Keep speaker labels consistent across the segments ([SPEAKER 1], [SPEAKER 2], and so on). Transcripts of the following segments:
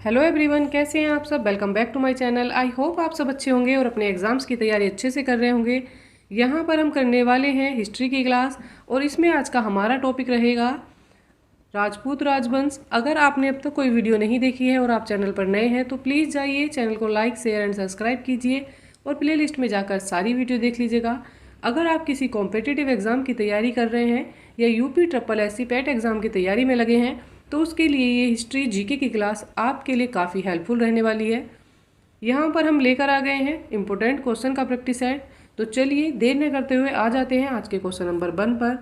[SPEAKER 1] Hello everyone, कैसे हैं आप सब। Welcome back to my channel. I hope आप सब अच्छे होंगे और अपने एग्ज़ाम्स की तैयारी अच्छे से कर रहे होंगे। यहाँ पर हम करने वाले हैं हिस्ट्री की क्लास और इसमें आज का हमारा टॉपिक रहेगा राजपूत राजवंश। अगर आपने अब तक कोई वीडियो नहीं देखी है और आप चैनल पर नए हैं तो प्लीज़ जाइए, चैनल को लाइक शेयर एंड सब्सक्राइब कीजिए और प्ले लिस्ट में जाकर सारी वीडियो देख लीजिएगा। अगर आप किसी कॉम्पिटिटिव एग्ज़ाम की तैयारी कर रहे हैं या UP triple SC PAT exam की तैयारी में लगे हैं तो उसके लिए ये हिस्ट्री जीके की क्लास आपके लिए काफ़ी हेल्पफुल रहने वाली है। यहाँ पर हम लेकर आ गए हैं इम्पोर्टेंट क्वेश्चन का प्रैक्टिस सेट। तो चलिए देर न करते हुए आ जाते हैं आज के क्वेश्चन नंबर 1 पर।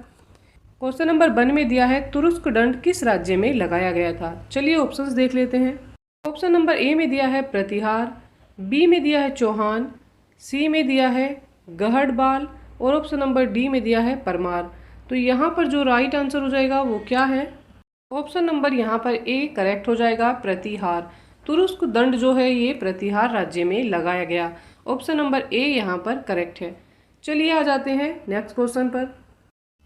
[SPEAKER 1] क्वेश्चन नंबर 1 में दिया है तुरुस्क दंड किस राज्य में लगाया गया था। चलिए ऑप्शंस देख लेते हैं। ऑप्शन नंबर ए में दिया है प्रतिहार, बी में दिया है चौहान, सी में दिया है गहड़बाल और ऑप्शन नंबर डी में दिया है परमार। तो यहाँ पर जो राइट आंसर हो जाएगा वो क्या है? ऑप्शन नंबर यहाँ पर ए करेक्ट हो जाएगा, प्रतिहार। तुरुस्क दंड जो है ये प्रतिहार राज्य में लगाया गया। ऑप्शन नंबर ए यहाँ पर करेक्ट है। चलिए आ जाते हैं नेक्स्ट क्वेश्चन पर।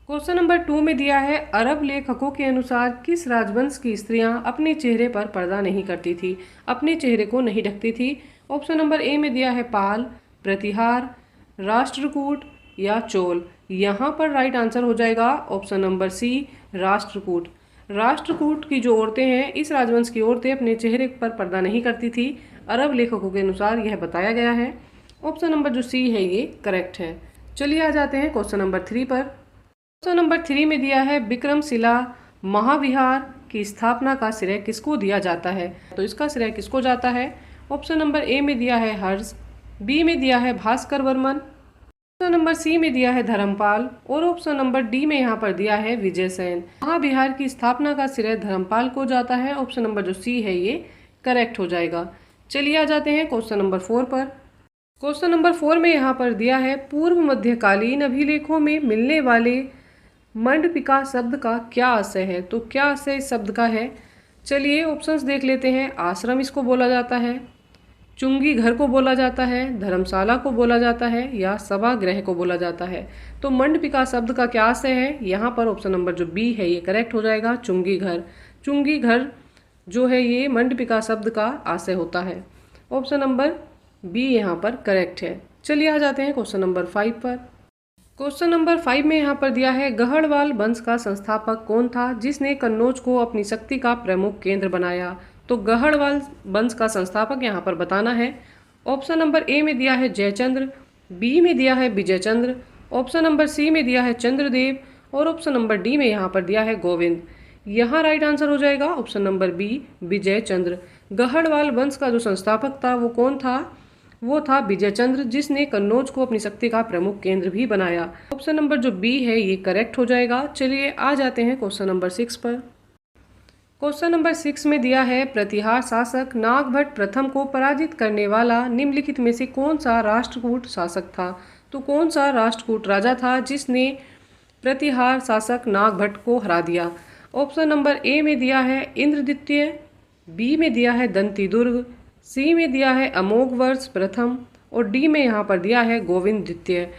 [SPEAKER 1] क्वेश्चन नंबर 2 में दिया है अरब लेखकों के अनुसार किस राजवंश की स्त्रियां अपने चेहरे पर पर्दा नहीं करती थी, अपने चेहरे को नहीं ढकती थी। ऑप्शन नंबर ए में दिया है पाल, प्रतिहार, राष्ट्रकूट या चोल। यहाँ पर राइट आंसर हो जाएगा option number C, Rashtrakuta. Rashtrakuta की जो औरतें हैं, इस राजवंश की औरतें अपने चेहरे पर पर्दा नहीं करती थी। अरब लेखकों के अनुसार यह बताया गया है। ऑप्शन नंबर जो सी है ये करेक्ट है। चलिए आ जाते हैं क्वेश्चन नंबर 3 पर। क्वेश्चन नंबर 3 में दिया है विक्रमशिला महाविहार की स्थापना का श्रेय किसको दिया जाता है। तो इसका श्रेय किसको जाता है? ऑप्शन नंबर ए में दिया है हर्ष, बी में दिया है Bhaskar Varman, option number C में दिया है धर्मपाल और ऑप्शन नंबर डी में यहाँ पर दिया है विजयसेन। महाविहार की स्थापना का श्रेय धर्मपाल को जाता है। ऑप्शन नंबर जो सी है ये करेक्ट हो जाएगा। चलिए आ जाते हैं क्वेश्चन नंबर 4 पर। क्वेश्चन नंबर 4 में यहाँ पर दिया है पूर्व मध्यकालीन अभिलेखों में मिलने वाले मंडपिका शब्द का क्या आशय है। तो क्या आशय इस शब्द का है? चलिए ऑप्शंस देख लेते हैं। आश्रम इसको बोला जाता है, चुंगी घर को बोला जाता है, धर्मशाला को बोला जाता है या सभागृह को बोला जाता है। तो मंडपिका शब्द का क्या आशय है? यहाँ पर ऑप्शन नंबर जो बी है ये करेक्ट हो जाएगा, चुंगी घर। चुंगी घर जो है ये मंडपिका शब्द का आशय होता है। ऑप्शन नंबर बी यहाँ पर करेक्ट है। चलिए आ जाते हैं क्वेश्चन नंबर 5 पर। क्वेश्चन नंबर 5 में यहाँ पर दिया है गहड़वाल वंश का संस्थापक कौन था जिसने कन्नौज को अपनी शक्ति का प्रमुख केंद्र बनाया। तो गहड़वाल वंश का संस्थापक यहाँ पर बताना है। ऑप्शन नंबर ए में दिया है जयचंद्र, बी में दिया है विजयचंद्र, ऑप्शन नंबर सी में दिया है चंद्रदेव और ऑप्शन नंबर डी में यहाँ पर दिया है गोविंद। यहाँ राइट आंसर हो जाएगा option number B, Vijayachandra. Gahadavala वंश का जो संस्थापक था वो कौन था? वो था विजयचंद्र, जिसने कन्नौज को अपनी शक्ति का प्रमुख केंद्र भी बनाया। ऑप्शन नंबर जो बी है ये करेक्ट हो जाएगा। चलिए आ जाते हैं क्वेश्चन नंबर 6 पर। क्वेश्चन नंबर 6 में दिया है प्रतिहार शासक नागभट्ट प्रथम को पराजित करने वाला निम्नलिखित में से कौन सा राष्ट्रकूट शासक था। तो कौन सा राष्ट्रकूट राजा था जिसने प्रतिहार शासक नागभट्ट को हरा दिया? ऑप्शन नंबर ए में दिया है इंद्रद्वितीय, बी में दिया है दंती दुर्ग, सी में दिया है अमोघवर्ष प्रथम और डी में यहाँ पर दिया है गोविंद द्वितीय।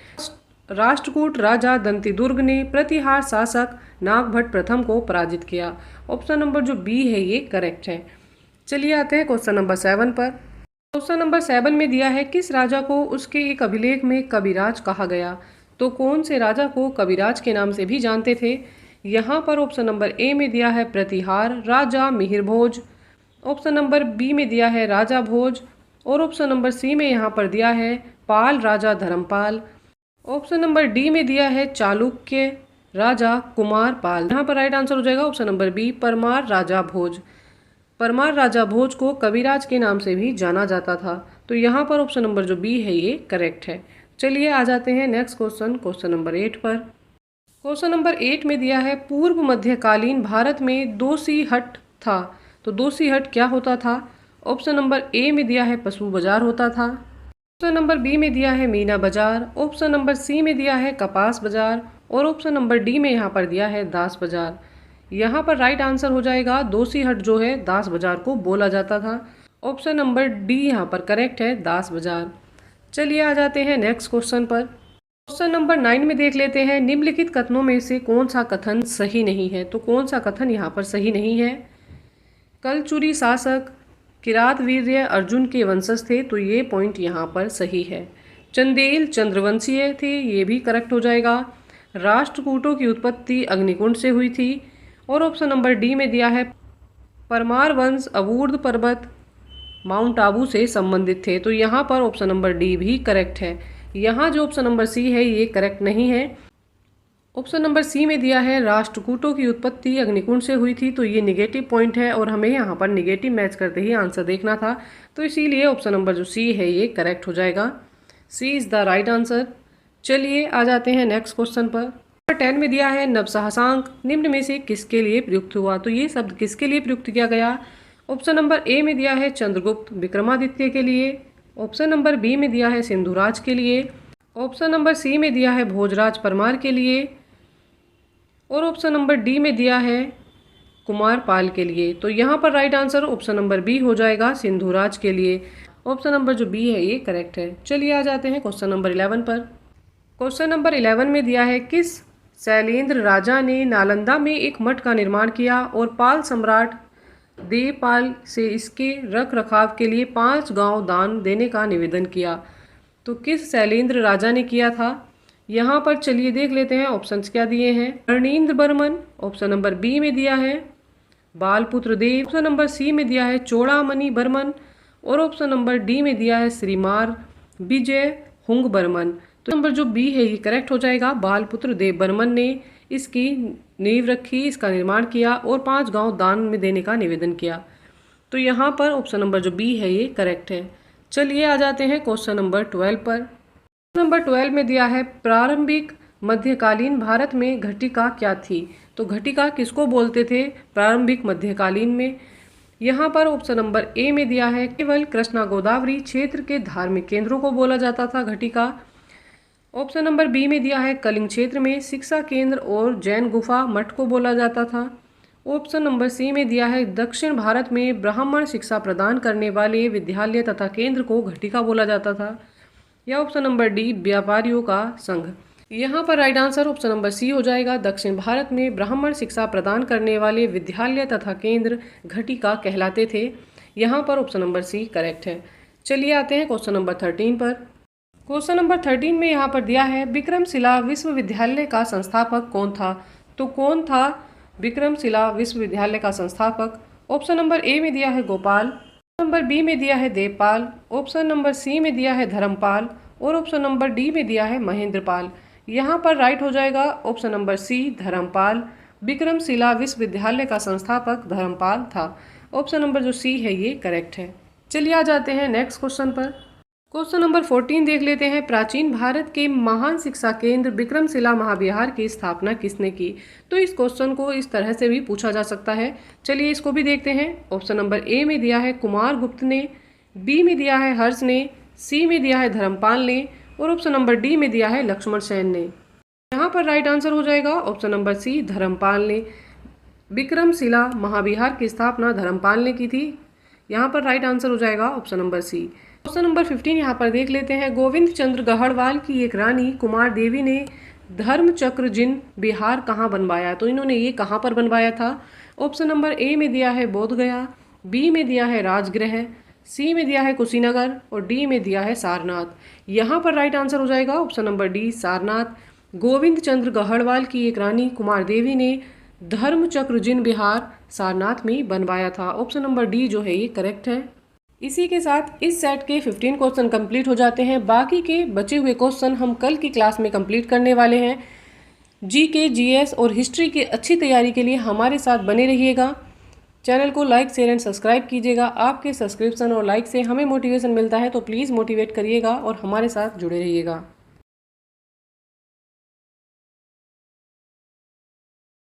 [SPEAKER 1] राष्ट्रकूट राजा दंती दुर्ग ने प्रतिहार शासक नागभट्ट प्रथम को पराजित किया। ऑप्शन नंबर जो बी है ये करेक्ट है। चलिए आते हैं क्वेश्चन नंबर 7 पर। क्वेश्चन नंबर 7 में दिया है किस राजा को उसके एक अभिलेख में कविराज कहा गया। तो कौन से राजा को कविराज के नाम से भी जानते थे? यहाँ पर ऑप्शन नंबर ए में दिया है प्रतिहार राजा मिहिर भोज, ऑप्शन नंबर बी में दिया है राजा भोज और ऑप्शन नंबर सी में यहाँ पर दिया है पाल राजा धर्मपाल, ऑप्शन नंबर डी में दिया है चालुक्य राजा कुमार पाल। यहाँ पर राइट आंसर हो जाएगा ऑप्शन नंबर बी, परमार राजा भोज। परमार राजा भोज को कविराज के नाम से भी जाना जाता था। तो यहाँ पर ऑप्शन नंबर जो बी है ये करेक्ट है। चलिए आ जाते हैं नेक्स्ट क्वेश्चन, क्वेश्चन नंबर 8 पर। क्वेश्चन नंबर 8 में दिया है पूर्व मध्यकालीन भारत में दोषी हट था। तो दोषी हट क्या होता था? ऑप्शन नंबर ए में दिया है पशु बाजार होता था, ऑप्शन नंबर बी में दिया है मीना बाजार, ऑप्शन नंबर सी में दिया है कपास बाजार और ऑप्शन नंबर डी में यहाँ पर दिया है दास बाजार। यहाँ पर राइट आंसर हो जाएगा दोषी हट जो है दास बाजार को बोला जाता था। ऑप्शन नंबर डी यहाँ पर करेक्ट है, दास बाजार। चलिए आ जाते हैं नेक्स्ट क्वेश्चन पर। क्वेश्चन नंबर 9 में देख लेते हैं निम्नलिखित कथनों में से कौन सा कथन सही नहीं है। तो कौन सा कथन यहाँ पर सही नहीं है? कलचुरी शासक किरात वीर्य अर्जुन के वंशज थे, तो ये पॉइंट यहाँ पर सही है। चंदेल चंद्रवंशीय थे, ये भी करेक्ट हो जाएगा। राष्ट्रकूटों की उत्पत्ति अग्निकुंड से हुई थी। और ऑप्शन नंबर डी में दिया है परमार वंश अवूर्ध पर्वत माउंट आबू से संबंधित थे, तो यहाँ पर ऑप्शन नंबर डी भी करेक्ट है। यहाँ जो ऑप्शन नंबर सी है ये करेक्ट नहीं है। ऑप्शन नंबर सी में दिया है राष्ट्रकूटों की उत्पत्ति अग्निकुंड से हुई थी, तो ये निगेटिव पॉइंट है और हमें यहाँ पर निगेटिव मैच करते ही आंसर देखना था, तो इसीलिए ऑप्शन नंबर जो सी है ये करेक्ट हो जाएगा। सी इज़ द राइट आंसर। चलिए आ जाते हैं नेक्स्ट क्वेश्चन पर। नंबर 10 में दिया है नवसहसांक निम्न में से किसके लिए प्रयुक्त हुआ, तो ये शब्द किसके लिए प्रयुक्त किया गया। ऑप्शन नंबर ए में दिया है चंद्रगुप्त विक्रमादित्य के लिए। ऑप्शन नंबर बी में दिया है सिंधुराज के लिए। ऑप्शन नंबर सी में दिया है भोजराज परमार के लिए। और ऑप्शन नंबर डी में दिया है कुमार पाल के लिए। तो यहाँ पर right answer option number B हो जाएगा, सिंधुराज के लिए। ऑप्शन नंबर जो बी है ये करेक्ट है। चलिए आ जाते हैं क्वेश्चन नंबर 11 पर। क्वेश्चन नंबर 11 में दिया है किस शैलेंद्र राजा ने नालंदा में एक मठ का निर्माण किया और पाल सम्राट देवपाल से इसके रख रखाव के लिए 5 गांव दान देने का निवेदन किया। तो किस शैलेंद्र राजा ने किया था, यहाँ पर चलिए देख लेते हैं ऑप्शंस क्या दिए हैं। कर्णेंद्र बर्मन, ऑप्शन नंबर बी में दिया है बालपुत्र देव, ऑप्शन नंबर सी में दिया है चोड़ामणि बर्मन और ऑप्शन नंबर डी में दिया है श्रीमार विजय हुंग बर्मन। तो नंबर जो बी है ये करेक्ट हो जाएगा। बालपुत्र देव बर्मन ने इसकी नींव रखी, इसका निर्माण किया और 5 गांव दान में देने का निवेदन किया। तो यहाँ पर ऑप्शन नंबर जो बी है ये करेक्ट है। चलिए आ जाते हैं क्वेश्चन नंबर 12 पर। नंबर 12 में दिया है प्रारंभिक मध्यकालीन भारत में घटिका क्या थी, तो घटिका किसको बोलते थे प्रारंभिक मध्यकालीन में। यहाँ पर ऑप्शन नंबर ए में दिया है केवल कृष्णा गोदावरी क्षेत्र के धार्मिक केंद्रों को बोला जाता था घटिका। ऑप्शन नंबर बी में दिया है कलिंग क्षेत्र में शिक्षा केंद्र और जैन गुफा मठ को बोला जाता था। ऑप्शन नंबर सी में दिया है दक्षिण भारत में ब्राह्मण शिक्षा प्रदान करने वाले विद्यालय तथा केंद्र को घटिका बोला जाता था। या ऑप्शन नंबर डी व्यापारियों का संघ। यहाँ पर right answer option number C हो जाएगा। दक्षिण भारत में ब्राह्मण शिक्षा प्रदान करने वाले विद्यालय तथा केंद्र घटिका कहलाते थे। यहाँ पर ऑप्शन नंबर सी करेक्ट है। चलिए आते हैं क्वेश्चन नंबर 13 पर। क्वेश्चन नंबर 13 में यहाँ पर दिया है विक्रमशिला विश्वविद्यालय का संस्थापक कौन था, तो कौन था विक्रमशिला विश्वविद्यालय का संस्थापक। ऑप्शन नंबर ए में दिया है गोपाल, नंबर बी में दिया है देवपाल, ऑप्शन नंबर सी में दिया है धर्मपाल और ऑप्शन नंबर डी में दिया है महेंद्रपाल। यहाँ पर राइट हो जाएगा option number C Dharmapala. Vikramshila विश्वविद्यालय का संस्थापक धर्मपाल था। ऑप्शन नंबर जो सी है ये करेक्ट है। चलिए आ जाते हैं नेक्स्ट क्वेश्चन पर। क्वेश्चन नंबर 14 देख लेते हैं। प्राचीन भारत के महान शिक्षा केंद्र विक्रमशिला महाविहार की स्थापना किसने की, तो इस क्वेश्चन को इस तरह से भी पूछा जा सकता है। चलिए इसको भी देखते हैं। ऑप्शन नंबर ए में दिया है कुमार गुप्त ने, बी में दिया है हर्ष ने, सी में दिया है धर्मपाल ने और ऑप्शन नंबर डी में दिया है लक्ष्मण सेन ने। यहाँ पर राइट आंसर हो जाएगा ऑप्शन नंबर सी धर्मपाल ने। विक्रमशिला महाविहार की स्थापना धर्मपाल ने की थी। यहाँ पर राइट आंसर हो जाएगा option number C. Question number 15 यहाँ पर देख लेते हैं। गोविंद चंद्र गढ़वाल की एक रानी कुमार देवी ने धर्मचक्र जिन बिहार कहाँ बनवाया, तो इन्होंने ये कहाँ पर बनवाया था। ऑप्शन नंबर ए में दिया है बोधगया, बी में दिया है राजगृह, सी में दिया है कुशीनगर और डी में दिया है सारनाथ। यहाँ पर राइट आंसर हो जाएगा option number D Sarnath. Govind Chandra Garhwal की एक रानी कुमार देवी ने धर्मचक्र जिन बिहार सारनाथ में बनवाया था। ऑप्शन नंबर डी जो है ये करेक्ट है। इसी के साथ इस सेट के 15 क्वेश्चन कंप्लीट हो जाते हैं। बाकी के बचे हुए क्वेश्चन हम कल की क्लास में कंप्लीट करने वाले हैं। जीके, जीएस और हिस्ट्री की अच्छी तैयारी के लिए हमारे साथ बने रहिएगा। चैनल को लाइक, शेयर एंड सब्सक्राइब कीजिएगा। आपके सब्सक्रिप्शन और लाइक से हमें मोटिवेशन मिलता है, तो प्लीज़ मोटिवेट करिएगा और हमारे साथ जुड़े रहिएगा।